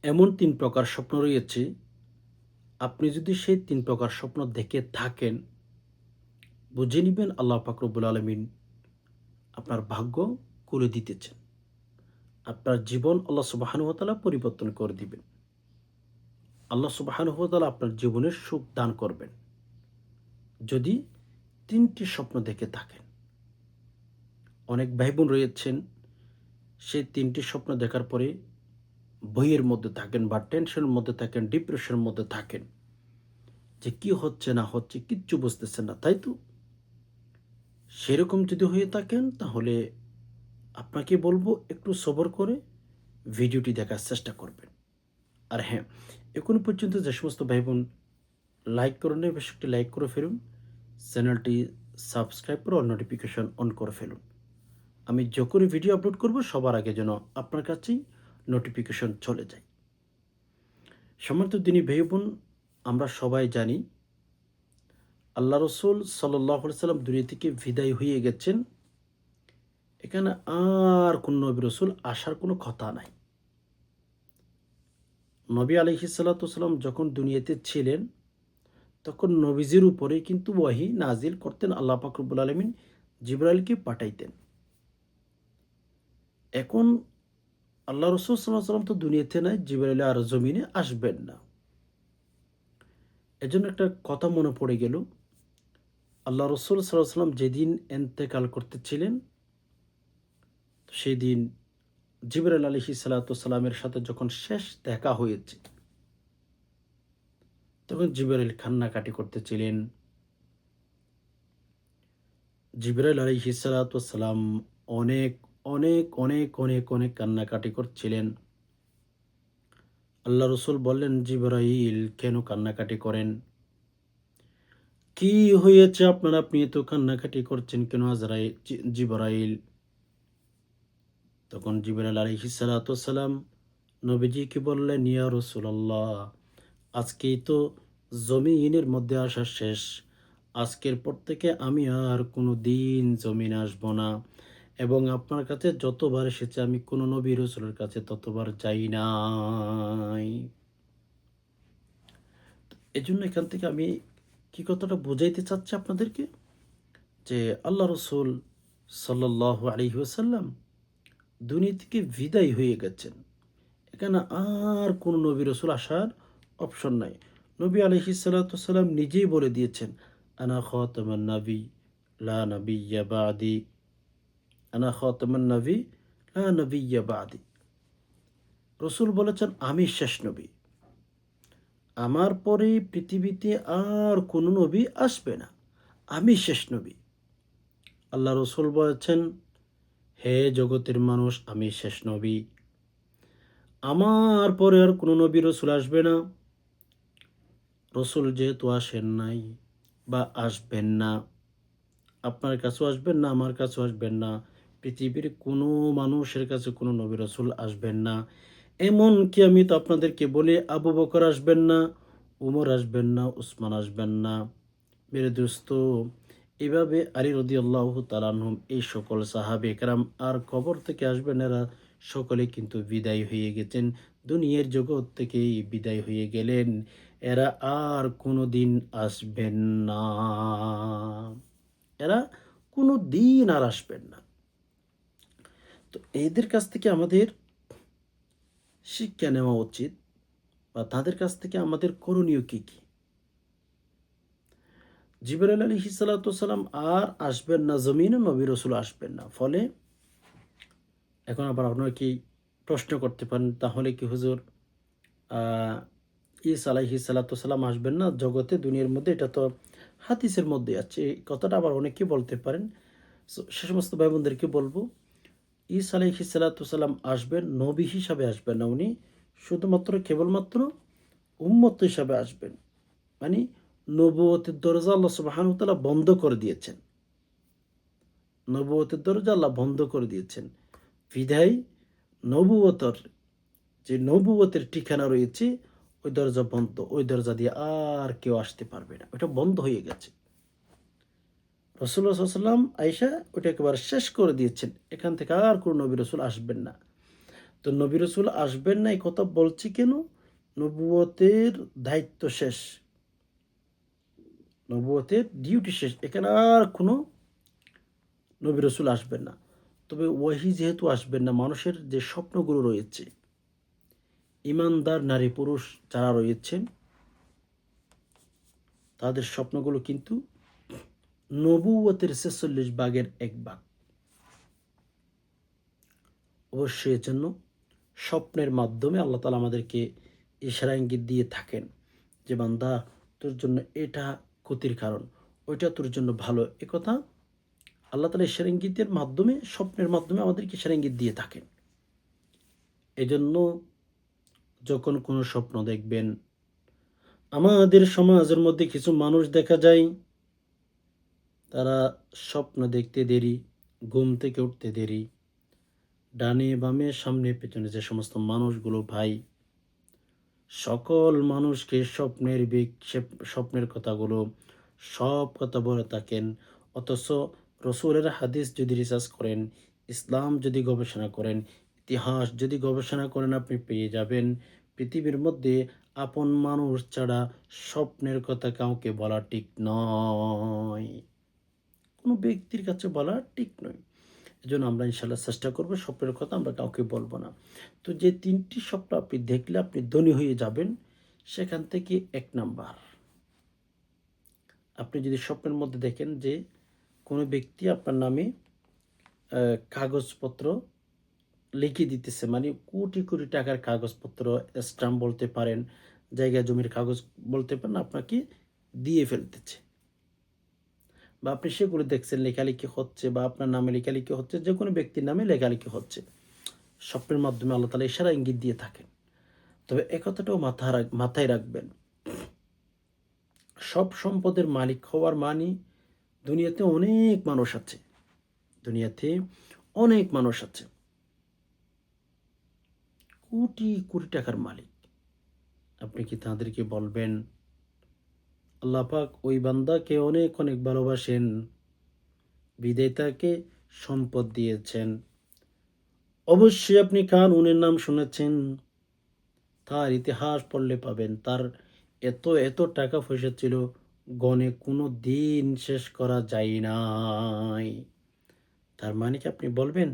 এমন ৩ প্রকার স্বপ্ন রয়েছে, আপনি যদি সেই ৩ প্রকার স্বপ্ন দেখে থাকেন, বুঝে নিবেন আল্লাহ পাক রব্বুল আলামিন আপনার ভাগ্য খুলে দিতেছেন। আপনার জীবন আল্লাহ সুবহানাহু ওয়া তাআলা পরিবর্তন করে দিবেন। আল্লাহ সুবহানাহু ওয়া তাআলা আপনার জীবনের সুখ দান করবেন। যদি ৩টি স্বপ্ন দেখে থাকেন। অনেক ভাই-বোন রয়েছেন, সেই ৩টি স্বপ্ন দেখার পরে ভয়ের মধ্যে থাকেন বা টেনশনের মধ্যে থাকেন, ডিপ্রেশনের মধ্যে থাকেন। যে কি হচ্ছে না হচ্ছে কিচ্ছু বুঝতেছেন না, তাই তো? সেরকম যদি হয়ে থাকেন তাহলে আপনাকে বলবো একটু সবর করে ভিডিওটি দেখার চেষ্টা করবেন। আর হ্যাঁ, এখনো পর্যন্ত যে সমস্ত ভাই-বোন লাইক করেন নাই, বেশ একটি লাইক করে ফেলুন। চ্যানেলটি সাবস্ক্রাইব করে অল নোটিফিকেশন অন করে ফেলুন। আমি যখনই ভিডিও আপলোড করব সবার আগে যেন আপনার কাছেই নোটিফিকেশন চলে যায়। সম্মানিত দিনী ভাই-বোন, আমরা সবাই জানি আল্লাহ রসুল সাল্লাল্লাহু আলাইহি সাল্লাম দুনিয়া থেকে বিদায় হয়ে গেছেন। এখানে আর কোন নবী রসুল আসার কোনো কথা নাই। নবী আলাইহিস সালাতু ওয়াসসালাম যখন দুনিয়াতে ছিলেন, তখন নবীজির উপরে কিন্তু ওয়াহী নাজিল করতেন আল্লাহ পাক রব্বুল আলামিন জিবরাইলকে পাঠাইতেন। এখন আল্লাহ রসুল সাল্লাল্লাহু আলাইহি ওয়াসাল্লাম তো দুনিয়াতে নাই, জিবরাইল আর জমিনে আসবেন না। এজন্য একটা কথা মনে পড়ে গেল। আল্লাহ রসুল সাল্লাল্লাহু আলাইহি ওয়াসাল্লাম যেদিন ইন্তেকাল করতেছিলেন, সেদিন জিবরাইল আলাইহিস সালাতু ওয়াসসালামের সাথে যখন শেষ দেখা হয়েছে, তখন জিবরাইল কান্নাকাটি করতেছিলেন। জিবরাইল আলাইহিস সালাতু ওয়াসসালাম অনেক, অনেক কান্নাকাটি করছিলেন। আল্লাহ রসুল বললেন, জিবরাইল কেন কান্নাকাটি করেন? কি হয়েছে আপনার? আপনি এত কান্নাকাটি করছেন কেন জিবরাইল? তখন জিবরাইল আলাইহিস সালাতু ওয়াসসালাম নবীজিকে বললেন, ইয়া রাসূলুল্লাহ, আজকেই তো জমিনের মধ্যে আসা শেষ। আজকের পর থেকে আমি আর কোনোদিন জমিনে আসব না। এবং আপনার কাছে যতবার এসেছি আমি কোনো নবী রাসূলের কাছে ততবার যাই নাই। এজন্য এখান থেকে আমি কি কথাটা বুঝাইতে চাচ্ছি আপনাদেরকে? যে আল্লাহ রসুল সাল্লাল্লাহু আলাইহি ওয়াসাল্লাম দুনিয়া থেকে বিদায় হয়ে গেছেন। এখানে আর কোনো নবী রাসূল আসার অপশন নাই। নবী আলাইহিস সালাতু ওয়াসসালাম নিজেই বলে দিয়েছেন, আনা খাতামান নাবী লা নাবিয়্যা বা'দি। আনা খাতামান নাবী লা নাবিয়্যা বা'দি। রসুল বলেছেন, আমি শেষ নবী। আমার পরে পৃথিবীতে আর কোনো নবী আসবে না। আমি শেষ নবী। আল্লাহ রসুল বলেছেন, হে জগতের মানুষ, আমি শেষ নবী। আমার পরে আর কোনো নবী রসুল আসবে না। রসুল যেহেতু আসেন নাই বা আসবেন না, আপনার কাছেও আসবেন না, আমার কাছেও আসবেন না, পৃথিবীর কোনো মানুষের কাছে কোনো নবী রসুল আসবেন না। এমনকি আমি তো আপনাদেরকে বলি, আবু বকর আসবেন না, উমর আসবেন না, উসমান আসবেন না। মেরে দোস্ত, এভাবে আলী রাদিয়াল্লাহু তাআলা আনহুম, এই সকল সাহাবে কেরাম আর কবর থেকে আসবেন, এরা সকলে কিন্তু বিদায় হয়ে গেছেন। দুনিয়ার জগৎ থেকেই বিদায় হয়ে গেলেন। এরা আর কোনোদিন আসবেন না। এরা কোনোদিন আর আসবেন না। তো এদের কাছ থেকে আমাদের শিক্ষা নেওয়া উচিত, বা তাদের কাছ থেকে আমাদের করণীয় কি, কি? জিবরাইল আলাইহিস সালাতু ওয়াসসালাম আর আসবেন না জমিনে, নবী রাসূল আসবেন না। ফলে এখন আবার আপনারা কি প্রশ্ন করতে পারেন, তাহলে কি হুজুর আ ঈসা আলাইহিস সালাতু ওয়াসসালাম আসবেন না জগতে, দুনিয়ার মধ্যে? এটা তো হাদিসের মধ্যে আছে। এই কথাটা আবার অনেকেই বলতে পারেন। সে সমস্ত ভাই বোনদেরকে বলবো, ঈসা আলাইহিস সালাতু ওয়াসসালাম আসবেন, নবী হিসাবে আসবেন না। উনি শুধুমাত্র কেবলমাত্র উম্মত হিসাবে আসবেন। মানে নবুয়তের দরজা আল্লাহ সুবহানাহু ওয়া তাআলা বন্ধ করে দিয়েছেন। নবুয়তের দরজা আল্লাহ বন্ধ করে দিয়েছেন। বিধায় নবুয়তর যে নবুয়তের ঠিকানা রয়েছে, ওই দরজা বন্ধ। ওই দরজা দিয়ে আর কেউ আসতে পারবে না। ওটা বন্ধ হয়ে গেছে। রাসূলুল্লাহ সাল্লাল্লাহু আলাইহি ওয়াসাল্লাম আইসা ওটা একেবারে শেষ করে দিয়েছেন। এখান থেকে আর কোনো নবী রাসূল আসবেন না। তো নবী রাসূল আসবেন না এই কথা বলছি কেন? নবুয়তের দায়িত্ব শেষ। নবুয়তের ডিউটি শেষ। এখানে আর কোনো নবী রাসূল আসবেন না। তবে ওহী যেহেতু আসবেন না, মানুষের যে স্বপ্নগুলো রয়েছে, ঈমানদার নারী পুরুষ যারা রয়েছেন, তাদের স্বপ্নগুলো কিন্তু নবুয়তের ৪৬ ভাগের ১ ভাগ। অবশ্যই এজন্য স্বপ্নের মাধ্যমে আল্লাহ তাআলা আমাদেরকে ইশারা ইঙ্গিত দিয়ে থাকেন যে, বান্দা তোর জন্য এটা ক্ষতির কারণ, ওইটা তোর জন্য ভালো। একথা আল্লাহ তাআলা ইশারা ইঙ্গিতের মাধ্যমে, স্বপ্নের মাধ্যমে আমাদেরকে ইশারা ইঙ্গিত দিয়ে থাকেন। এজন্য যখন কোনো স্বপ্ন দেখবেন, আমাদের সমাজের মধ্যে কিছু মানুষ দেখা যায়, তারা স্বপ্ন দেখতে দেরি, ঘুম থেকে উঠতে দেরি, ডানে বামে সামনে পেছনে যে সমস্ত মানুষগুলো ভাই, সকল মানুষকে স্বপ্নের কথাগুলো সব কথা বলে থাকেন। অথচ রসুলের হাদিস যদি রিসার্চ করেন, ইসলাম যদি গবেষণা করেন, ইতিহাস যদি গবেষণা করেন, আপনি পেয়ে যাবেন পৃথিবীর মধ্যে আপন মানুষ ছাড়া স্বপ্নের কথা কাউকে বলা ঠিক নয়। কোনো ব্যক্তির কাছে বলা ঠিক নয়। এজন্য আমরা ইনশাআল্লাহ চেষ্টা করব স্বপ্নের কথা আমরা কাউকে বলব না। তো যে ৩ টি স্বপ্ন আপনি দেখলে আপনি ধনী হয়ে যাবেন, সেখান থেকে ১ নাম্বার, আপনি যদি স্বপ্নের মধ্যে দেখেন যে কোনো ব্যক্তি আপনার নামে কাগজপত্র লিখে দিতেছে, মানে কোটি, কোটি টাকার কাগজপত্র, স্ট্যাম্প বলতে পারেন, জায়গা জমির কাগজ বলতে পারেন, আপনাকে দিয়ে ফেলতেছে। বা আপনি সেগুলো দেখছেন লেখালেখি হচ্ছে, বা আপনার নামে লেখালেখি হচ্ছে, যেকোনো ব্যক্তির নামে লেখালেখি হচ্ছে। স্বপ্নের মাধ্যমে আল্লাহ তাআলা ইশারা ইঙ্গিত দিয়ে থাকেন। তবে একথাটাও মাথায় রাখবেন, সব সম্পদের মালিক হওয়ার মানে, দুনিয়াতে অনেক মানুষ আছে, দুনিয়াতে অনেক মানুষ আছে কোটি, কোটি টাকার মালিক। আপনি কি তাদেরকে বলবেন? আল্লাহ পাক ওই বান্দাকে অনেক, অনেক ভালোবাসেন, বিধায় তাকে সম্পদ দিয়েছেন। অবশ্যই আপনি কারুনের নাম শুনেছেন, তার ইতিহাস পড়লে পাবেন তার এত এত টাকা পয়সা ছিল, গণে কোনো দিন শেষ করা যায় নাই। তার মানে কি আপনি বলবেন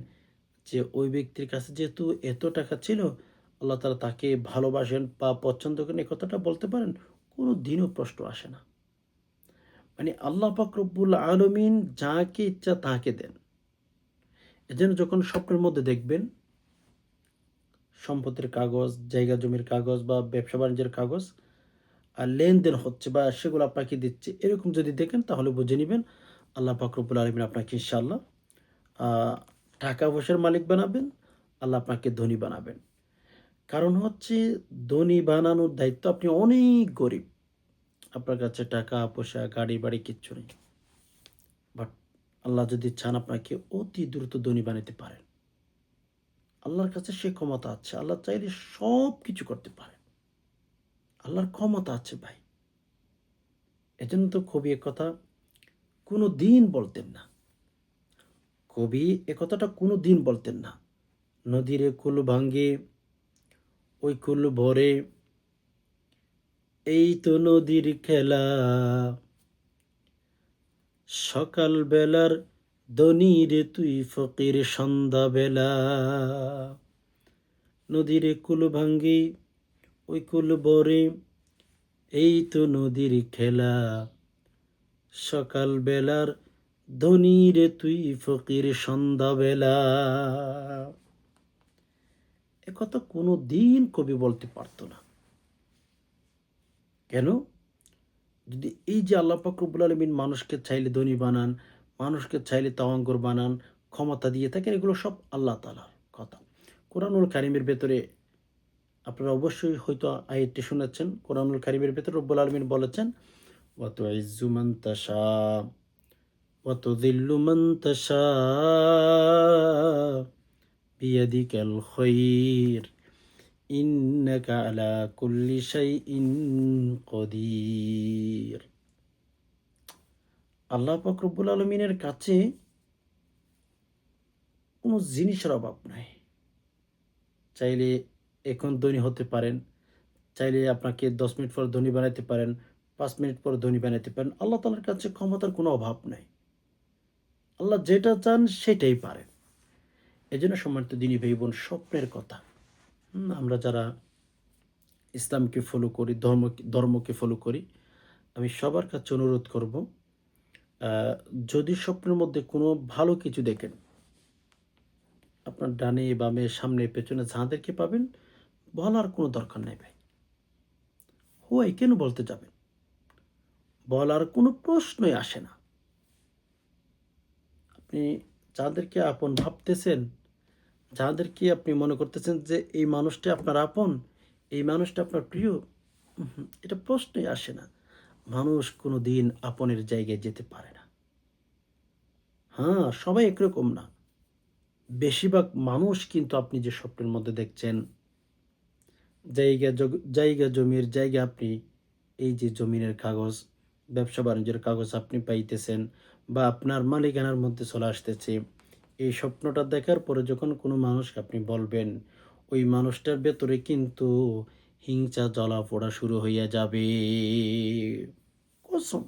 যে ওই ব্যক্তির কাছে যেহেতু এত টাকা ছিল, আল্লাহ তাআলা তাকে ভালোবাসেন বা পছন্দ করেন, এই কথাটা বলতে পারেন? কোনো দিনও প্রশ্ন আসে না। মানে আল্লাহ পাক রব্বুল আলামিন যাকে ইচ্ছা তাকে দেন। এজন্য যখন স্বপ্নের মধ্যে দেখবেন সম্পত্তির কাগজ, জায়গা জমির কাগজ বা ব্যবসা বাণিজ্যের কাগজ আর লেনদেন হচ্ছে বা সেগুলো আপনাকে দিচ্ছে, এরকম যদি দেখেন তাহলে বুঝে নিবেন আল্লাহ পাক রব্বুল আলামিন আপনাকে ইনশাআল্লাহ আ টাকা পয়সার মালিক বানাবেন, আল্লাহ আপনাকে ধনী বানাবেন। কারণ হচ্ছে ধনী বানানোর দায়িত্ব, আপনি অনেক গরিব। আপনার কাছে টাকা পয়সা, গাড়ি বাড়ি কিচ্ছু নেই। বাট আল্লাহ যদি চান আপনাকে অতি দ্রুত ধনী বানাতে পারেন। আল্লাহর কাছে সে ক্ষমতা আছে। আল্লাহ চাইলে সবকিছু করতে পারেন। আল্লাহর ক্ষমতা আছে ভাই। এজন্য তো কবি একথা কোনদিন বলতেন না। কবি একথাটা কোনদিন বলতেন না। নদীর কূল ভাঙ্গে, ওই কূল ভরে, এই তো নদীর খেলা। সকাল বেলার ধনী রে তুই ফকির সন্ধ্যাবেলা। নদীর কূল ভাঙ্গে, ওই কূল ভরে, এই তো নদীর খেলা। সকাল বেলার ধনী রে তুই ফকির সন্ধ্যাবেলা। একথা কোনো দিন কবি বলতে পারতো না। কেন? যদি এই যে আল্লাহ পাক রব্বুল আলামিন মানুষকে চাইলে ধনী বানান, মানুষকে চাইলে তাওয়াঙ্গর বানান, ক্ষমতা দিয়ে থাকেন, এগুলো সব আল্লাহ তাআলার কথা। কোরআনুল কারীমের ভেতরে আপনারা অবশ্যই হয়তো আয়াতটি শুনেছেন। কোরআনুল কারীমের ভেতরে রব্বুল আলামিন বলেছেন, ওয়া তুইজ্জু মান তাশা ওয়া তুযিল্লু মান তাশা বিয়াদিকাল খায়র ইন্নাকা আলা কুল্লি শাইইন কদির। আল্লাহ পাক রব্বুল আলমিনের কাছে কোনো জিনিসের অভাব নাই। চাইলে এখন ধনী হতে পারেন, চাইলে আপনাকে 10 মিনিট পর ধনী বানাইতে পারেন, 5 মিনিট পর ধনী বানাইতে পারেন। আল্লাহ তাআলার কাছে ক্ষমতার কোনো অভাব নাই। আল্লাহ যেটা চান সেটাই পারেন। এজন্য সম্মানিত দিনী ভাই বোন, স্বপ্নের কথা, আমরা যারা ইসলামকে ফলো করি, ধর্মকে ফলো করি, আমি সবার কাছে অনুরোধ করব, যদি স্বপ্নের মধ্যে কোনো ভালো কিছু দেখেন, আপনার ডানে বামে সামনে পেছনে যাদেরকে পাবেন, বলার কোনো দরকার নাই ভাই। হোয়াই কেন বলতে যাবেন? বলার কোনো প্রশ্নই আসে না। আপনি যাদেরকে আপন ভাবতেছেন, যাদেরকে আপনি মনে করতেছেন যে এই মানুষটা আপনার আপন, এই মানুষটা আপনার প্রিয়, এটা প্রশ্নই আসে না। মানুষ কোনো দিন আপনের জায়গায় যেতে পারে না। হ্যাঁ, সবাই একরকম না। বেশিরভাগ মানুষ কিন্তু আপনি যে স্বপ্নের মধ্যে দেখছেন, জায়গা জমির জায়গা আপনি, এই যে জমিনের কাগজ, ব্যবসা বাণিজ্যের কাগজ আপনি পাইতেছেন বা আপনার মালিকানার মধ্যে চলে আসতেছে। এই স্বপ্নটা দেখার পরে যখন কোনো মানুষকে আপনি বলবেন, ওই মানুষটার ভেতরে কিন্তু হিংসা জ্বালা-পোড়া শুরু হইয়া যাবে। কসম।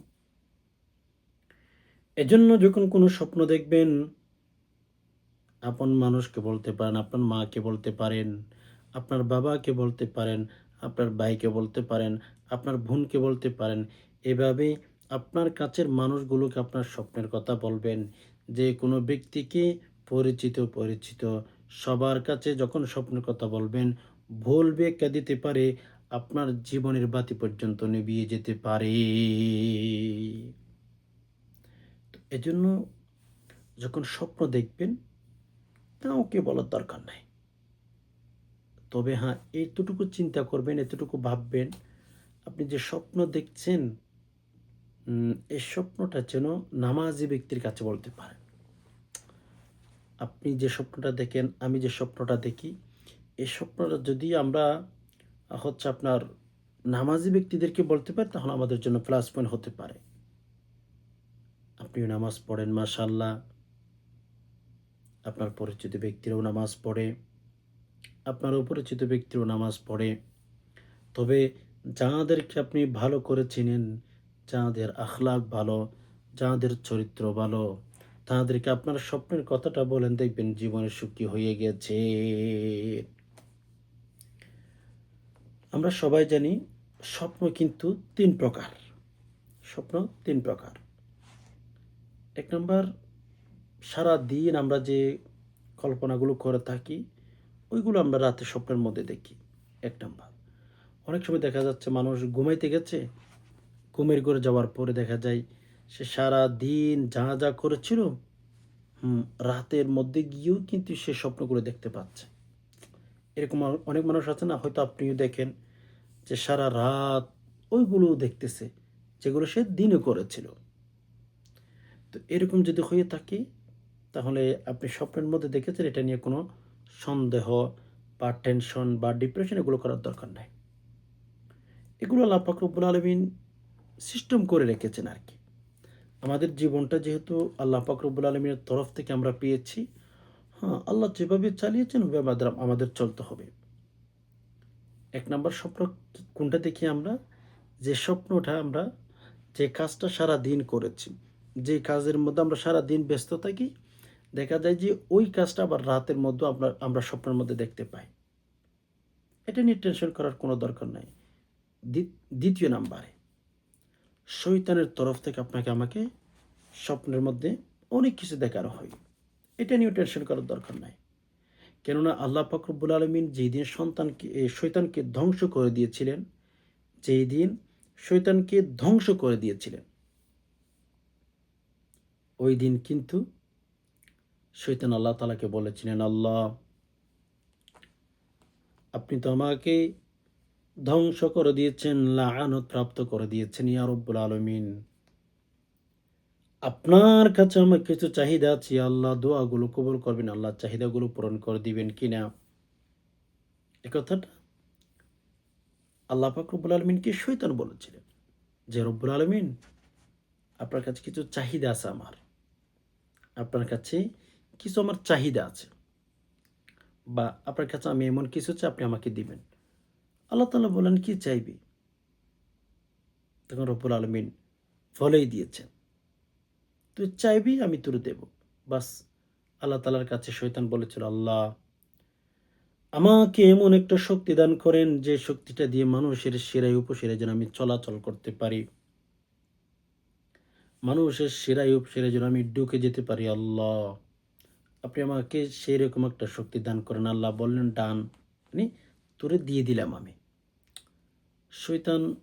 এজন্য যখন কোনো স্বপ্ন দেখবেন, আপন মানুষকে বলতে পারেন, আপনার মাকে বলতে পারেন, আপনার বাবাকে বলতে পারেন, আপনার ভাইকে বলতে পারেন, আপনার বোনকে বলতে পারেন। এভাবে আপনার কাছের মানুষগুলোকে আপনার স্বপ্নের কথা বলবেন। যে কোনো ব্যক্তিকে পরিচিত সবার কাছে যখন স্বপ্নের কথা বলবেন, ভুল ব্যাখ্যা দিতে পারে, আপনার জীবনের বাতি পর্যন্ত নিভিয়ে যেতে পারে। তো এজন্য যখন স্বপ্ন দেখবেন, কাউকে বলার দরকার নাই। তবে হ্যাঁ, এতটুকু চিন্তা করবেন, এতটুকু ভাববেন, আপনি যে স্বপ্ন দেখছেন, এই স্বপ্নটা যেন নামাজি ব্যক্তির কাছে বলতে পারেন। আপনি যে স্বপ্নটা দেখেন, আমি যে স্বপ্নটা দেখি, এই স্বপ্নটা যদি আমরা আপনার নামাজি ব্যক্তিদেরকে বলতে পারি, তাহলে আমাদের জন্য প্লাস পয়েন্ট হতে পারে। আপনিও নামাজ পড়েন মাশাআল্লাহ, আপনার পরিচিত ব্যক্তিরাও নামাজ পড়ে, আপনার অপরিচিত ব্যক্তিরাও নামাজ পড়ে। তবে যাদেরকে আপনি ভালো করে চিনেন, যাদের আখলাক ভালো, যাদের চরিত্র ভালো, তাদেরকে আপনার স্বপ্নের কথাটা বলেন, দেখবেন জীবনে সুখী হয়ে গেছে। আমরা সবাই জানি স্বপ্ন কিন্তু ৩ প্রকার। স্বপ্ন ৩ প্রকার। ১ নাম্বার, সারাদিন আমরা যে কল্পনাগুলো করে থাকি, ওইগুলো আমরা রাতে স্বপ্নের মধ্যে দেখি। ১ নাম্বার। অনেক সময় দেখা যাচ্ছে মানুষ ঘুমাইতে গেছে, ঘুমের ঘরে যাওয়ার পরে দেখা যায় সে সারাদিন যা করেছিল, রাতের মধ্যে গিয়েও কিন্তু সে স্বপ্নগুলো দেখতে পাচ্ছে। এরকম অনেক মানুষ আছে না? হয়তো আপনিও দেখেন যে সারারাত ওইগুলোও দেখতেছে, যেগুলো সে দিনে করেছিল। তো এরকম যদি হয়ে থাকে, তাহলে আপনি স্বপ্নের মধ্যে দেখেছেন, এটা নিয়ে কোনো সন্দেহ বা টেনশন বা ডিপ্রেশন এগুলো করার দরকার নাই। এগুলো আল্লাহ পাক রব্বুল আলামিন সিস্টেম করে রেখেছেন আরকি। আমাদের জীবনটা যেহেতু আল্লাহ পাক রব্বুল আলামিনের তরফ থেকে আমরা পেয়েছি, হ্যাঁ, আল্লাহ যেভাবে চালিয়েছেন ওইভাবে আমাদের চলতে হবে। ১ নাম্বার স্বপ্ন কোনটা দেখি আমরা? যে স্বপ্নটা আমরা যে কাজটা সারাদিন করেছি, যে কাজের মধ্যে আমরা সারাদিন ব্যস্ত থাকি, দেখা যায় যে ওই কাজটা আবার রাতের মধ্যেও আমরা স্বপ্নের মধ্যে দেখতে পাই। এটা নিয়ে টেনশন করার কোনো দরকার নাই। ২য় নাম্বারে, শয়তানের তরফ থেকে আপনাকে আমাকে স্বপ্নের মধ্যে অনেক কিছু দেখানো হয়। এটা নিয়েও টেনশন করার দরকার নাই। কেননা আল্লাহ পাক রব্বুল আলামিন যেদিন শয়তানকে ধ্বংস করে দিয়েছিলেন, যেই দিন শয়তানকে ধ্বংস করে দিয়েছিলেন, ওই দিন কিন্তু শয়তান আল্লাহ তাআলাকে বলেছিলেন, আল্লাহ, আপনি তো আমাকে ধ্বংস করে দিয়েছেন, লাআনত প্রাপ্ত করে দিয়েছেন ইয়া রব্বুল আলামিন। আপনার কাছে আমার কিছু চাহিদা আছে আল্লাহ, দোয়াগুলো কবুল করবেন আল্লাহ, চাহিদাগুলো পূরণ করে দিবেন কিনা। এ কথাটা আল্লাহ পাক রব্বুল আলামিনকে শয়তান বলেছিলেন যে, রব্বুল আলামিন, আপনার কাছে কিছু চাহিদা আছে আমার। আপনার কাছে কিছু আমার চাহিদা আছে। বা আপনার কাছে আমি এমন কিছু চাই আপনি আমাকে দিবেন। আল্লাহ তাআলা বলেন, কি চাইবি? তখন রব্বুল আলামিন বলেই দিয়েছেন, তুই চাইবি আমি তোরে দেব। বাস, আল্লাহ তাআলার কাছে শয়তান বলেছিল, আল্লাহ আমাকে এমন একটা শক্তি দান করেন যে শক্তিটা দিয়ে মানুষের শিরায় উপশিরায় যেন আমি চলাচল করতে পারি। মানুষের শিরায় উপশিরায় যেন আমি ঢুকে যেতে পারি আল্লাহ। আপনি আমাকে সেইরকম একটা শক্তি দান করেন। আল্লাহ বললেন, ডান, মানে তোরে দিয়ে দিলাম আমি। শয়তান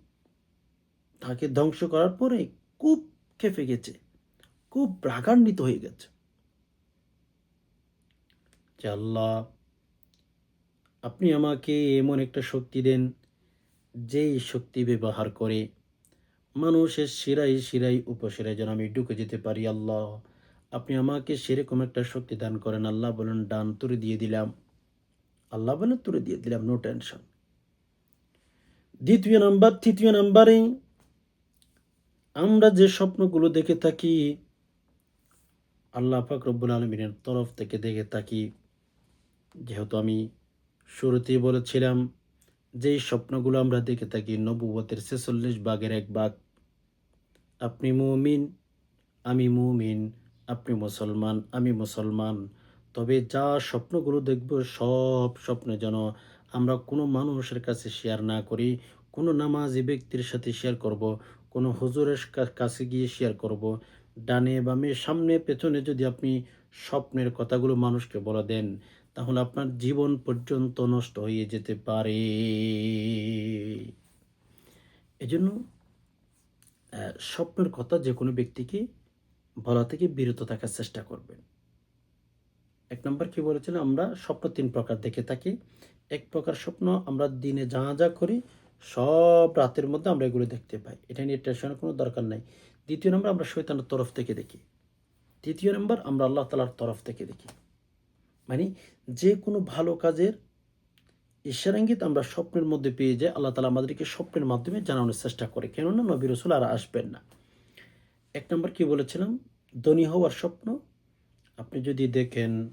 তাকে ধ্বংস করার পরে খুব ক্ষেপে গেছে, খুব রাগান্বিত হয়ে গেছে যে আল্লাহ আপনি আমাকে এমন একটা শক্তি দেন যেই শক্তি ব্যবহার করে মানুষের শিরায় শিরায় উপশিরায় যেন আমি ঢুকে যেতে পারি আল্লাহ। আপনি আমাকে সেরকম একটা শক্তি দান করেন। আল্লাহ বলেন, ডান, তোরে দিয়ে দিলাম। আল্লাহ বলেন, তোরে দিয়ে দিলাম, নো টেনশন। তৃতীয় নাম্বারে আমরা যে স্বপ্নগুলো দেখে থাকি আল্লাহ পাক রব্বুল আলামিনের তরফ থেকে দেখে থাকি। যেহেতু আমি শুরুতেই বলেছিলাম যেই স্বপ্নগুলো আমরা দেখে থাকি নবুয়তের ৪৬ ভাগের ১ ভাগ। আপনি মুমিন, আমি মুমিন, আপনি মুসলমান, আমি মুসলমান। তবে যা স্বপ্নগুলো দেখব সব স্বপ্নে যেন আমরা কোনো মানুষের কাছে শেয়ার না করি। কোনো নামাজি ব্যক্তির সাথে শেয়ার করব, কোনো হুজুরের কাছে গিয়ে শেয়ার করব। ডানে বামে সামনে পেছনে যদি আপনি স্বপ্নের কথাগুলো মানুষকে বলে দেন, তাহলে আপনার জীবন পর্যন্ত নষ্ট হয়ে যেতে পারে। এজন্য স্বপ্নের কথা যেকোনো ব্যক্তিকে বলা থেকে বিরত থাকার চেষ্টা করবেন। ১ নাম্বার কি বলেছিলাম? আমরা স্বপ্ন ৩ প্রকার দেখে থাকি। ১ প্রকার স্বপ্ন আমরা দিনে যা করি সব রাতের মধ্যে আমরা এগুলো দেখতে পাই। এটা নিয়ে টেনশনের কোনো দরকার নাই। ২য় নাম্বার আমরা শয়তানের তরফ থেকে দেখি। ৩য় নাম্বার আমরা আল্লাহ তাআলার তরফ থেকে দেখি। মানে যেকোনো ভালো কাজের ইশারা ইঙ্গিত আমরা স্বপ্নের মধ্যে পেয়ে যাই। আল্লাহ তাআলা আমাদেরকে স্বপ্নের মাধ্যমে জানানোর চেষ্টা করে। কেননা নবী রাসূল আর আসবেন না। ১ নাম্বার কি বলেছিলাম? ধনী হওয়ার স্বপ্ন। আপনি যদি দেখেন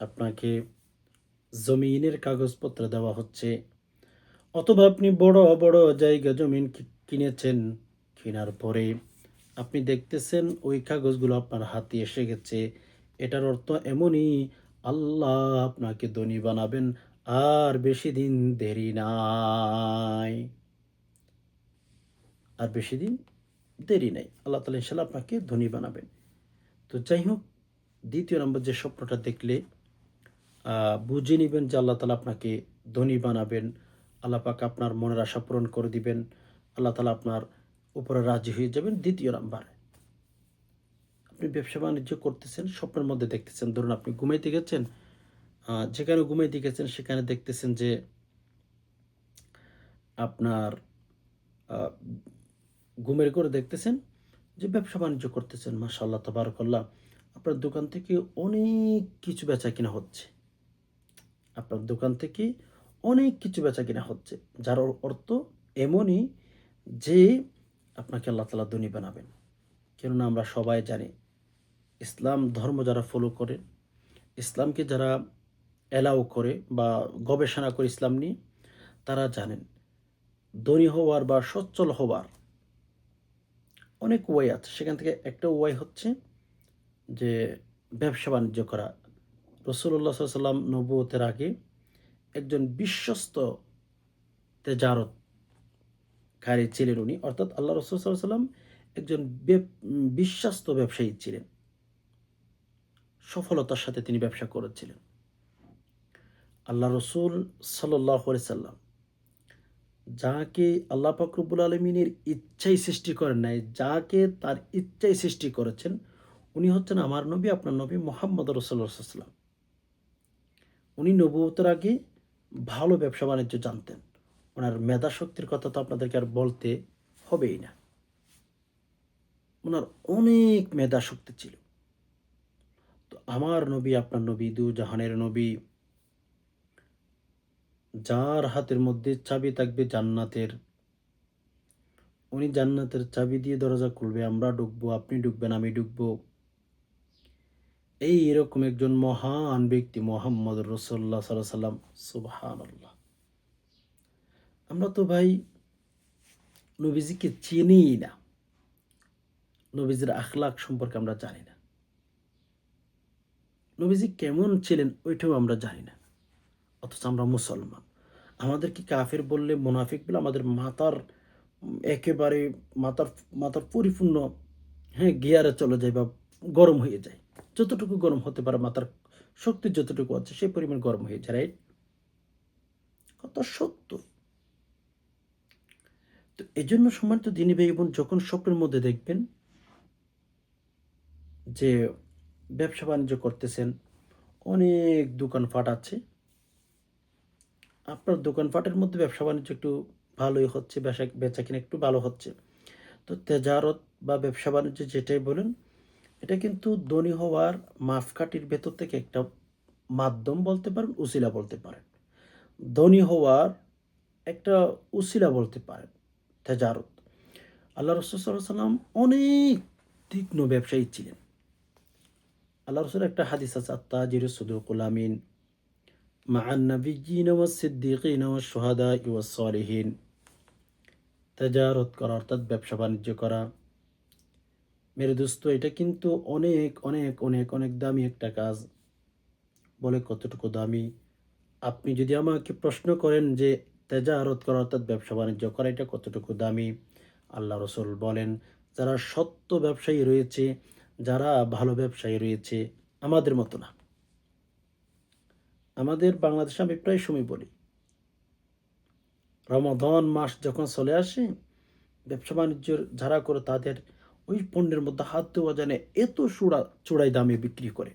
আপনাকে জমিনের কাগজপত্র দেওয়া হচ্ছে, অথবা আপনি বড় বড় জায়গা জমিন কিনেছেন, কেনার পরে আপনি দেখতেছেন ওই কাগজগুলো আপনার হাতে এসে গেছে, এটার অর্থ এমনই আল্লাহ আপনাকে ধনী বানাবেন। আর বেশি দিন দেরি নাই, আর বেশি দিন দেরি নাই, আল্লাহ তাআলা ইনশাআল্লাহ আপনাকে ধনী বানাবেন। তো যাই হোক, ২য় নম্বর যে স্বপ্নটা দেখলে বুঝে নিবেন যে আল্লাহ তাআলা আপনাকে ধনী বানাবেন। আল্লাহ পাক আপনার মনের আশা পূরণ করে দিবেন। আল্লাহ তাআলা আপনার উপরে রাজি হয়ে যাবেন। ২য় নাম্বার, আপনি ব্যবসা-বাণিজ্য করতেছেন, স্বপ্নের মধ্যে দেখতেছেন। ধরুন আপনি ঘুমাইতে গেছেন, যেখানে ঘুমাইতে গেছেন সেখানে দেখতেছেন যে আপনার আ ঘুমের ঘোরে দেখতেছেন যে ব্যবসা-বাণিজ্য করতেছেন। মাশাআল্লাহ তাবারাকাল্লাহ। আপনার দোকান থেকে অনেক কিছু বেচাকেনা হচ্ছে। আপনার দোকান থেকে অনেক কিছু বেচাকেনা হচ্ছে। যার অর্থ এমনই যে আপনাকে আল্লাহ তাআলা ধনী বানাবেন। কেননা আমরা সবাই জানি ইসলাম ধর্ম যারা ফলো করে, ইসলামকে যারা অ্যালাও করে বা গবেষণা করে ইসলাম নিয়ে, তারা জানেন ধনী হওয়ার বা সচ্ছল হওয়ার অনেক ওয়ে আছে। সেখান থেকে একটা ওয়ে হচ্ছে যে ব্যবসা-বাণিজ্য করা। রাসূলুল্লাহ সাল্লাল্লাহু আলাইহি ওয়াসাল্লাম নবুয়তের আগে একজন বিশ্বস্ত তেজারতকারী ছিলেন উনি। অর্থাৎ আল্লাহ রাসূল সাল্লাল্লাহু আলাইহি ওয়াসাল্লাম একজন বিশ্বস্ত ব্যবসায়ী ছিলেন। সফলতার সাথে তিনি ব্যবসা করেছিলেন। আল্লাহ রসুল সাল্লাল্লাহু আলাইহি সাল্লাম যাকে আল্লাহ পাক রব্বুল আলামিনের ইচ্ছায় সৃষ্টি করেন নাই, যাকে তার ইচ্ছায় সৃষ্টি করেছেন, উনি হচ্ছেন আমার নবী, আপনার নবী মুহাম্মদ রাসূলুল্লাহ সাল্লাল্লাহু আলাইহি ওয়াসাল্লাম। উনি নবুয়তের আগে ভালো ব্যবসা-বাণিজ্য জানতেন। উনার মেধাশক্তির কথা তো আপনাদেরকে আর বলতে হবেই না। উনার অনেক মেধাশক্তি ছিল। তো আমার নবী, আপনার নবী, দু জাহানের নবী, যার হাতের মধ্যে চাবি থাকবে জান্নাতের, উনি জান্নাতের চাবি দিয়ে দরজা খুলবে, আমরা ঢুকবো, আপনি ঢুকবেন, আমি ঢুকবো। এই এরকম একজন মহান ব্যক্তি মোহাম্মদ রসুল্লাহ সাল্লাল্লাহু আলাইহি সাল্লাম। সুবহানাল্লাহ। আমরা তো ভাই নবীজিকে চিনিই না, নবীজির আখলাক সম্পর্কে আমরা জানি না, নবীজি কেমন ছিলেন ওইটাও আমরা জানি না। অথচ আমরা মুসলমান। আমাদের কি কাফের বললে, মুনাফিক বলে আমাদের মাথার একেবারে মাথার মাথার পরিপূর্ণ, হ্যাঁ, গিয়ারে চলে যায় বা গরম হয়ে যায়। যতটুকু গরম হতে পারে মাথার শক্তি যতটুকু আছে সেই পরিমাণ গরম হয়ে যায়, রাইট? কত সত্য। তো এজন্য সম্মানিত দিনী ভাই বোন, যখন স্বপ্নের মধ্যে দেখবেন যে ব্যবসা বাণিজ্য করতেছেন, অনেক দোকানপাট আছে, আপনার দোকানপাটের মধ্যে ব্যবসা বাণিজ্য একটু ভালোই হচ্ছে, বেচা কিনা একটু ভালো হচ্ছে, তো তেজারত বা ব্যবসা বাণিজ্য যেটাই বলেন, এটা কিন্তু ধনী হওয়ার মাপকাঠির ভেতর থেকে একটা মাধ্যম বলতে পারেন, উসিলা বলতে পারেন। ধনী হওয়ার একটা উসিলা বলতে পারেন তেজারত। আল্লাহ রসুল সাল্লাল্লাহু আলাইহি সাল্লাম অনেক তীক্ষ্ণ ব্যবসায়ী ছিলেন। আল্লাহ রসুলের একটা হাদিস আছে, আত্তাজিরু সুদুকুল আমিন মা'আন নাবিয়্যিনা ওয়াস সিদ্দিকিনা ওয়াস শুহাদাই ওয়াস সালিহিন। তেজারত করা অর্থাৎ ব্যবসা বাণিজ্য করা, মেরে দোস্ত, এটা কিন্তু অনেক অনেক অনেক অনেক দামি একটা কাজ। বলে কতটুকু দামি? আপনি যদি আমাকে প্রশ্ন করেন যে তেজারত করা অর্থাৎ ব্যবসা বাণিজ্য করা এটা কতটুকু দামি, আল্লাহ রসুল বলেন, যারা সত্য ব্যবসায়ী রয়েছে, যারা ভালো ব্যবসায়ী রয়েছে, আমাদের মতো না। আমাদের বাংলাদেশে আমি প্রায় সময় বলি, রমাদান মাস যখন চলে আসে, ব্যবসা বাণিজ্যের যারা করে তাদের ওই পণ্যের মধ্যে হাত দেওয়া জানে এত চূড়াই দামে বিক্রি করে।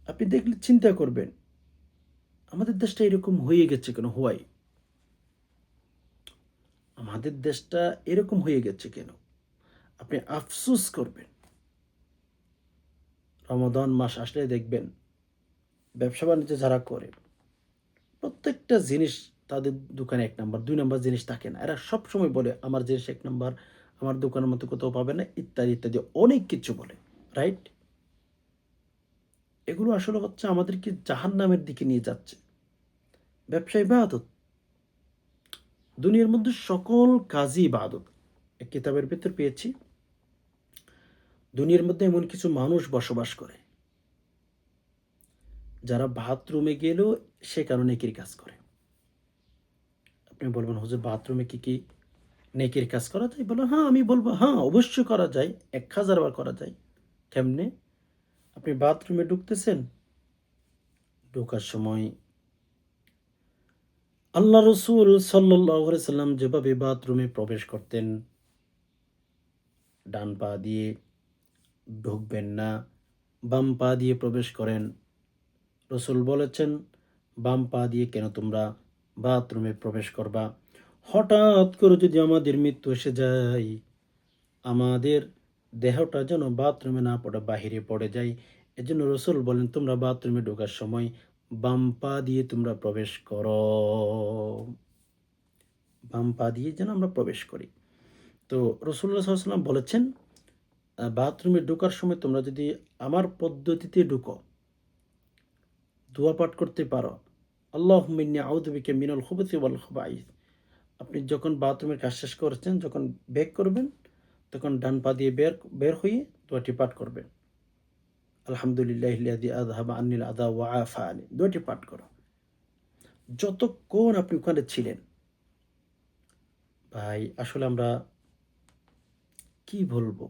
আপনি দেখলে চিন্তা করবেন, আমাদের দেশটা এরকম হয়ে গেছে কেন? হোয়াই? আমাদের দেশটা এরকম হয়ে গেছে কেন? আপনি আফসোস করবেন। রমাদান মাস আসলে দেখবেন ব্যবসা বাণিজ্য যারা করে প্রত্যেকটা জিনিস তাদের দোকানে ১ নাম্বার, ২ নাম্বার জিনিস থাকে না। এরা সবসময় বলে আমার জিনিস ১ নাম্বার, আমার দোকানের মতো কোথাও পাবে না, ইত্যাদি, ইত্যাদি অনেক কিছু বলে। রাইট? এগুলো আসলে হচ্ছে আমাদেরকে জাহান্নামের দিকে নিয়ে যাচ্ছে। ব্যবসা ইবাদত। দুনিয়ার মধ্যে সকল কাজই ইবাদত। এক কিতাবের ভেতর পেয়েছি, দুনিয়ার মধ্যে এমন কিছু মানুষ বসবাস করে যারা বাথরুমে গেলেও সে কারণে নেকির কাজ করে। আপনি বলবেন, হুজুর বাথরুমে কি নেকির কাজ করা যায়? বললাম, হ্যাঁ, আমি বলবো হ্যাঁ, অবশ্যই করা যায়। ১,০০০ বার করা যায়। কেমনে? আপনি বাথরুমে ঢুকতেছেন, ঢোকার সময় আল্লাহ রসুল সাল্লাল্লাহু আলাইহি সাল্লাম যেভাবে বাথরুমে প্রবেশ করতেন, ডান পা দিয়ে ঢুকবেন না, বাম পা দিয়ে প্রবেশ করেন। রসুল বলেছেন, বাম পা দিয়ে কেন তোমরা বাথরুমে প্রবেশ করবা? হঠাৎ করে যদি আমাদের মৃত্যু এসে যায়, আমাদের দেহটা যেন বাথরুমে না পড়ে বাহিরে পড়ে যায়। এজন্য রসুল বলেন, তোমরা বাথরুমে ঢোকার সময় বাম পা দিয়ে তোমরা প্রবেশ করো। বাম পা দিয়ে যেন আমরা প্রবেশ করি। তো রাসূলুল্লাহ সাল্লাল্লাহু আলাইহি ওয়াসাল্লাম বলেছেন, বাথরুমে ঢোকার সময় তোমরা যদি আমার পদ্ধতিতে ঢুকো, দোয়া পাঠ করতে পারো, আল্লাহুম্মা ইন্নী আউযু বিকা মিনাল খুবুসি ওয়াল খাবাইস। আপনি যখন বাথরুমের কাজ শেষ করেছেন, যখন বের করবেন, তখন ডান পা দিয়ে বের হয়ে দোয়াটি পাঠ করবেন। আলহামদুলিল্লাহিল্লাযী আযহাবা আন্নিল আযা ওয়া আফানি। দোয়াটি পাঠ করো। যতক্ষণ আপনি ওখানে ছিলেন, ভাই আসলে আমরা কি বলবো?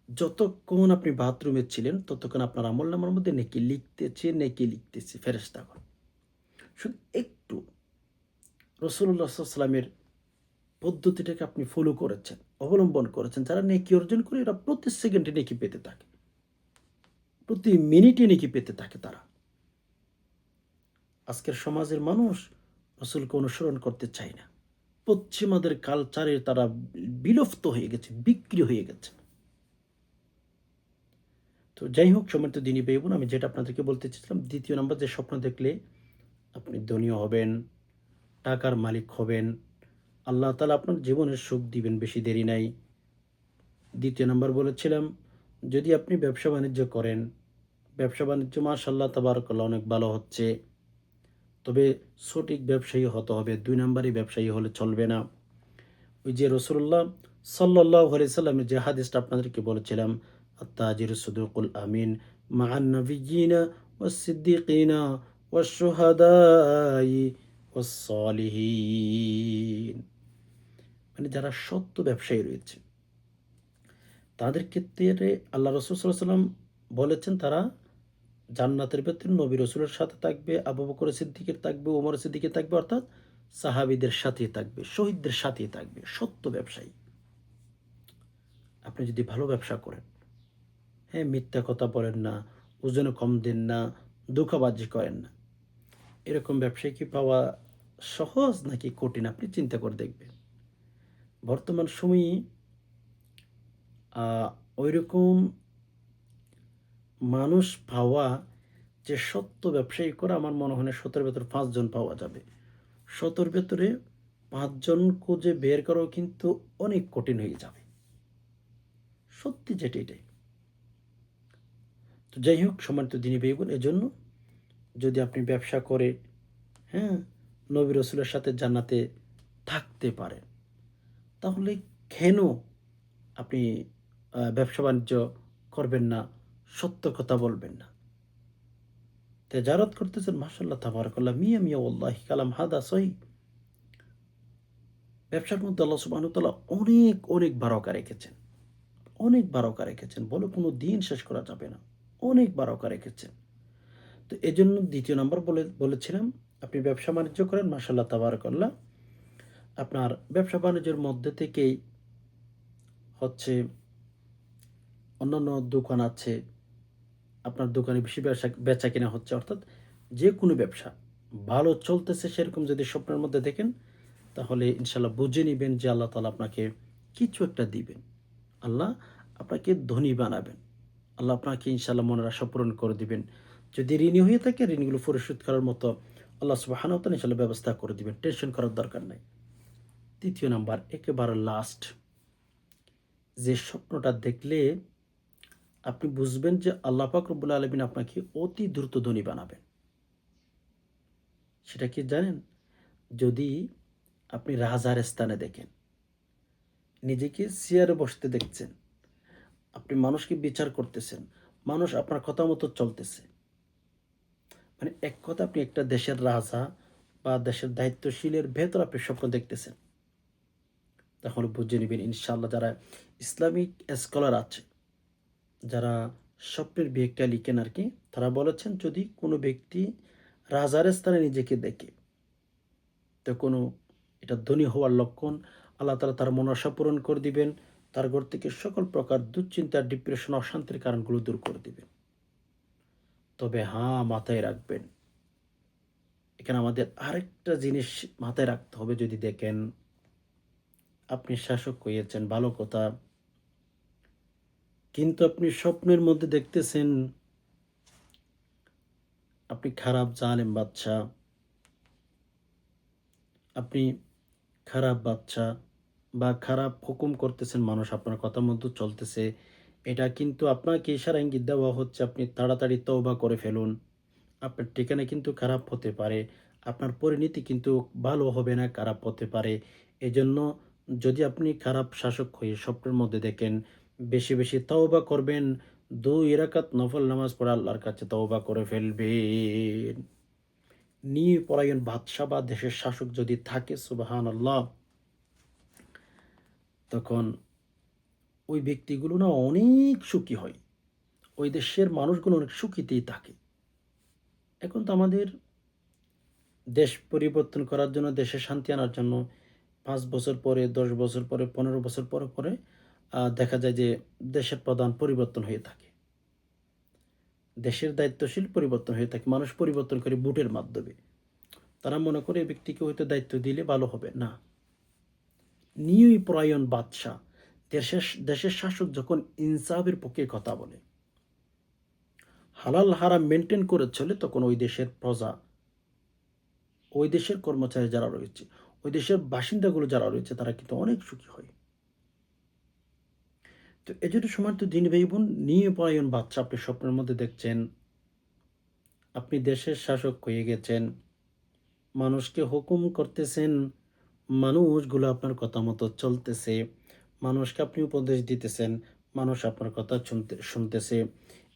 যতক্ষণ আপনি বাথরুমে ছিলেন, ততক্ষণ আপনার আমলনামার মধ্যে নেকি লিখতেছে ফেরেশতাগণ। শুধু একটু রাসূলুল্লাহ সাল্লাল্লাহু আলাইহি ওয়াসাল্লামের পদ্ধতিটাকে আপনি ফলো করেছেন, অবলম্বন করেছেন। যারা নেকি অর্জন করে এরা প্রতি সেকেন্ডে নেকি পেতে থাকে। প্রতি মিনিটে নেকি পেতে থাকে তারা। আজকের সমাজের মানুষ রাসূলকে অনুসরণ করতে চায় না। পশ্চিমাদের কালচারে তারা বিলুপ্ত হয়ে গেছে, বিক্রি হয়ে গেছে। তো যাই হোক, সম্মানিত দিনী ভাই বোন, আমি যেটা আপনাদেরকে বলতে চেয়েছিলাম, ২য় নাম্বার যে স্বপ্ন দেখলে আপনি ধনী হবেন, টাকার মালিক হবেন, আল্লাহ তাআলা আপনার জীবনের সুখ দিবেন, বেশি দেরি নাই। ২য় নাম্বার বলেছিলাম, যদি আপনি ব্যবসা বাণিজ্য করেন, ব্যবসা বাণিজ্য মাশাআল্লাহ তাবারাকাল্লাহ অনেক ভালো হচ্ছে। তবে সঠিক ব্যবসায়ী হতে হবে। ২ নাম্বারি ব্যবসায়ী হলে চলবে না। ওই যে রাসূলুল্লাহ সাল্লাল্লাহু আলাইহি সাল্লামের যে হাদিসটা আপনাদেরকে বলেছিলাম, আত-তাজিরুস সাদুকুল আমিন মা'আন নাবিয়্যিনা ওয়াস-সিদ্দিকিনা ওয়াশ-শুহাদাই ওয়াস-সালিহিন। মানে যারা সত্য ব্যবসায়ী রয়েছে, তাদের ক্ষেত্রে আল্লাহ রাসূল সাল্লাল্লাহু আলাইহি সাল্লাম বলেছেন তারা জান্নাতের ভেতরে নবী রাসূলের সাথে থাকবে, আবু বকর সিদ্দিকের থাকবে, ওমর সিদ্দিকের থাকবে, অর্থাৎ সাহাবীদের সাথেই থাকবে, শহীদদের সাথেই থাকবে। সত্য ব্যবসায়ী। আপনি যদি ভালো ব্যবসা করেন, হ্যাঁ, মিথ্যা কথা বলেন না, ওজনে কম দেন না, ধোঁকাবাজি করেন না। এরকম ব্যবসায়ী কি পাওয়া সহজ নাকি কঠিন? আপনি চিন্তা করে দেখবেন। বর্তমান সময়ে আ ঐরকম মানুষ পাওয়া যে সত্য ব্যবসায়ী করে আমার মনে হয় না ১৭ এর ভেতরে ৫ জন পাওয়া যাবে। ১৭ ভেতরে ৫ জন খুঁজে বের করাও কিন্তু অনেক কঠিন হয়ে যাবে। সত্যি যেটা এটাই। তো যাই হোক সম্মানিত দিনী ভাই বোন, এজন্য যদি আপনি ব্যবসা করে, হ্যাঁ, নবী রাসূলের সাথে জান্নাতে থাকতে পারেন, তাহলে কেন আপনি ব্যবসা-বাণিজ্য করবেন না, সত্য কথা বলবেন না? তেজারত করতেছেন মাশাআল্লাহ তাবারাকাল্লাহ মিয়া, মিয়া ওয়াল্লাহি কালাম হাদা সহিহ। ব্যবসার মধ্যে আল্লাহ সুবহানাহু ওয়া তাআলা অনেক, অনেক বারাকা রেখেছেন। অনেক বারাকা রেখেছেন। বলে কোনো দিন শেষ করা যাবে না। অনেক বারাকা রেখেছেন। তো এজন্য ২য় নাম্বার বলেছিলাম, আপনি ব্যবসা-বাণিজ্য করেন মাশাআল্লাহ তাবারাকাল্লাহ। আপনার ব্যবসা-বাণিজ্যের মধ্যে থেকেই হচ্ছে অন্যান্য দোকান আছে। আপনার দোকানে বেশি বেচা-কেনা হচ্ছে, অর্থাৎ যেকোনো ব্যবসা ভালো চলতেছে সেরকম যদি স্বপ্নের মধ্যে দেখেন, তাহলে ইনশাআল্লাহ বুঝে নিবেন যে আল্লাহ তাআলা আপনাকে কিছু একটা দিবেন। আল্লাহ আপনাকে ধনী বানাবেন। আল্লাহ আপনাকে ইনশাআল্লাহ মনের আশা পূরণ করে দিবেন। যদি ঋণী হয়ে থাকে ঋণগুলো পরিশোধ করার মতো আল্লাহ সুবহানাহু ওয়া তাআলা ইনশাআল্লাহ ব্যবস্থা করে দিবেন। টেনশন করার দরকার নাই। ৩য় নাম্বার একেবারে লাস্ট, যে স্বপ্নটা দেখলে আপনি বুঝবেন যে আল্লাহ পাক রব্বুল আলামিন আপনাকে অতি দ্রুত ধনী বানাবেন। সেটা কি জানেন? যদি আপনি রাজার স্থানে দেখেন, নিজেকে চেয়ারে বসতে দেখছেন, আপনি মানুষকে বিচার করতেছেন, মানুষ আপনার কথা মতো চলতেছে। মানে এক কথা আপনি একটা দেশের রাজা বা দেশের দায়িত্বশীলের ভেতর আপনি স্বপ্ন দেখতেছেন। তাহলে বুঝে নিবেন ইনশাআল্লাহ যারা ইসলামিক স্কলার আছে, যারা স্বপ্নের বিয়েটা লিখেন আরকি, তারা বলেছেন যদি কোনো ব্যক্তি রাজার স্থানে নিজেকে দেখে, তো কোনো এটা ধনী হওয়ার লক্ষণ। আল্লাহ তাআলা তার মনোবাসা পূরণ করে দিবেন। তার ঘর থেকে সকল প্রকার দুশ্চিন্তা, ডিপ্রেশন, অশান্তির কারণগুলো দূর করে দিবেন। তবে হ্যাঁ, মাথায় রাখবেন, এখানে আমাদের আরেকটা জিনিস মাথায় রাখতে হবে। যদি দেখেন আপনি শাসক হয়েছেন ভালো কথা, কিন্তু আপনি স্বপ্নের মধ্যে দেখতেছেন আপনি খারাপ জালেম বাদশা, আপনি খারাপ বাদশা বা খারাপ হুকুম করতেছেন, মানুষ আপনার কথা মতো চলতেছে। এটা কিন্তু আপনাকে ইশারা ইঙ্গিত দেওয়া হচ্ছে আপনি তাড়াতাড়ি তওবা করে ফেলুন। আপনার ঠিকানা কিন্তু খারাপ হতে পারে। আপনার পরিণতি কিন্তু ভালো হবে না, খারাপ হতে পারে। এজন্য যদি আপনি খারাপ শাসক হয়ে স্বপ্নের মধ্যে দেখেন, বেশি, বেশি তওবা করবেন। ২ রাকাত নফল নামাজ পড়ে আল্লাহর কাছে তওবা করে ফেলবেন। নিপরায়ণ বাদশা বা দেশের শাসক যদি থাকে সুবহানাল্লাহ, তখন ওই ব্যক্তিগুলো না অনেক সুখী হয়। ওই দেশের মানুষগুলো অনেক সুখীতেই থাকে। এখন তো আমাদের দেশ পরিবর্তন করার জন্য, দেশে শান্তি আনার জন্য ৫ বছর পরে, ১০ বছর পরে, ১৫ বছর পরে, পরে দেখা যায় যে দেশের প্রধান পরিবর্তন হয়ে থাকে। দেশের দায়িত্বশীল পরিবর্তন হয়ে থাকে। মানুষ পরিবর্তন করে ভোটের মাধ্যমে। তারা মনে করে এই ব্যক্তিকে হয়তো দায়িত্ব দিলে ভালো হবে। না। ন্যায়পরায়ণ বাদশা, দেশের শাসক যখন ইনসাফের পক্ষে কথা বলে, হালাল হারাম মেইনটেইন করে চলে, তখন ওই দেশের প্রজা, ওই দেশের কর্মচারী যারা রয়েছে, ওই দেশের বাসিন্দাগুলো যারা রয়েছে তারা কিন্তু অনেক সুখী হয়। তো এজন্য সময় তো দিন ভাই বোন নিয়ে পরায়ণ বাচ্চা আপনি স্বপ্নের মধ্যে দেখছেন, আপনি দেশের শাসক হয়ে গেছেন, মানুষকে হুকুম করতেছেন, মানুষগুলো আপনার কথা মতো চলতেছে, মানুষকে আপনি উপদেশ দিতেছেন, মানুষ আপনার কথা শুনতেছে।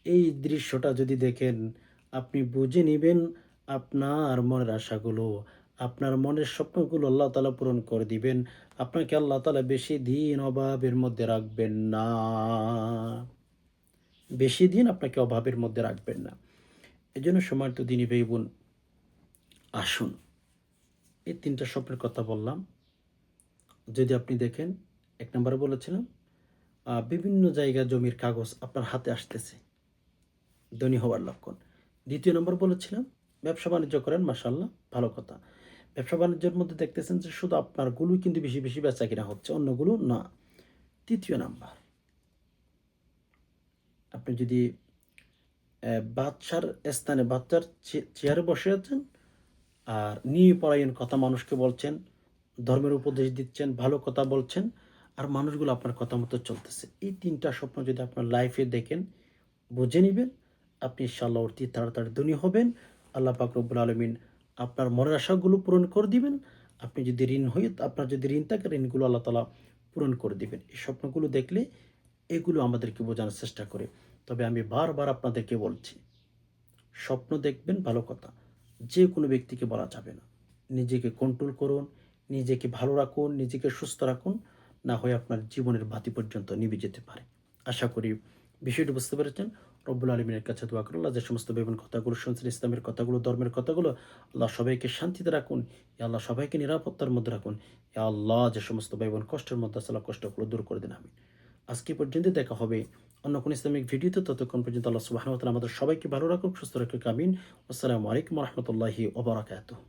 এই দৃশ্যটা যদি দেখেন, আপনি বুঝে নিবেন আপনার মনের আশাগুলো, আপনার মনের স্বপ্নগুলো আল্লাহ তাআলা পূরণ করে দিবেন। আপনাকে আল্লাহ তাআলা বেশি দিন অভাবের মধ্যে রাখবেন না। বেশি দিন আপনাকে অভাবের মধ্যে রাখবেন না। এজন্য সম্মানিত দিনী ভাই বোন, আসুন, এই ৩ টা স্বপ্নের কথা বললাম। যদি আপনি দেখেন, ১ নাম্বারে বলেছিলাম বিভিন্ন জায়গায় জমির কাগজ আপনার হাতে আসতেছে, ধনী হওয়ার লক্ষণ। ২য় নম্বর বলেছিলাম, ব্যবসা-বাণিজ্য করেন, মাশাআল্লাহ, ভালো কথা। ব্যবসা-বাণিজ্যের মধ্যে দেখতেছেন যে শুধু আপনারগুলোই কিন্তু বেশি, বেশি বেচাকেনা হচ্ছে, অন্যগুলো না। ৩য় নাম্বার, আপনি যদি বাদশার স্থানে বাদশার চেয়ারে বসে আছেন আর ন্যায়পরায়ণ কথা মানুষকে বলছেন, ধর্মের উপদেশ দিচ্ছেন, ভালো কথা বলছেন, আর মানুষগুলো আপনার কথা মতো চলতেছে। এই ৩ টা স্বপ্ন যদি আপনার লাইফে দেখেন, বুঝে নিবেন, আপনি ইনশাআল্লাহ অতি তাড়াতাড়ি ধনী হবেন। আল্লাহ পাক রব্বুল আলামিন আপনার মনের আশাগুলো পূরণ করে দিবেন। আপনি যদি আপনার যদি ঋণ থাকে, ঋণগুলো আল্লাহ তাআলা পূরণ করে দিবেন। এই স্বপ্নগুলো দেখলে এগুলো আমাদেরকে বোঝানোর চেষ্টা করে। তবে আমি বারবার আপনাদেরকে বলছি, স্বপ্ন দেখবেন ভালো কথা, যে কোনো ব্যক্তিকে বলা যাবে না। নিজেকে কন্ট্রোল করুন, নিজেকে ভালো রাখুন, নিজেকে সুস্থ রাখুন, না হয় আপনার জীবনের বাতি পর্যন্ত নিভে যেতে পারে। আশা করি বিষয়টি বুঝতে পেরেছেন। রব্বুল আলমিনের কাছে দোয়া করুন, আল্লাহ যে সমস্ত বিভিন্ন কথাগুলো শুনছেন, ইসলামের কথাগুলো, ধর্মের কথাগুলো, আল্লাহ সবাইকে শান্তিতে রাখুন, ইয়া আল্লাহ সবাইকে নিরাপত্তার মধ্যে রাখুন, ইয়া আল্লাহ যে সমস্ত ভাই বোন কষ্টের মধ্যে আছে, আল্লাহ কষ্টগুলো দূর করে দিন, আমিন। আজকে পর্যন্ত দেখা হবে অন্য কোনো ইসলামিক ভিডিওতে। ততক্ষণ পর্যন্ত আল্লাহ সুবহানাহু ওয়া তাআলা আমাদের সবাইকে ভালো রাখুক, সুস্থ রাখুক, আমিন। আসসালামু আলাইকুম ওয়া রাহমাতুল্লাহি ওয়া বারাকাতুহু।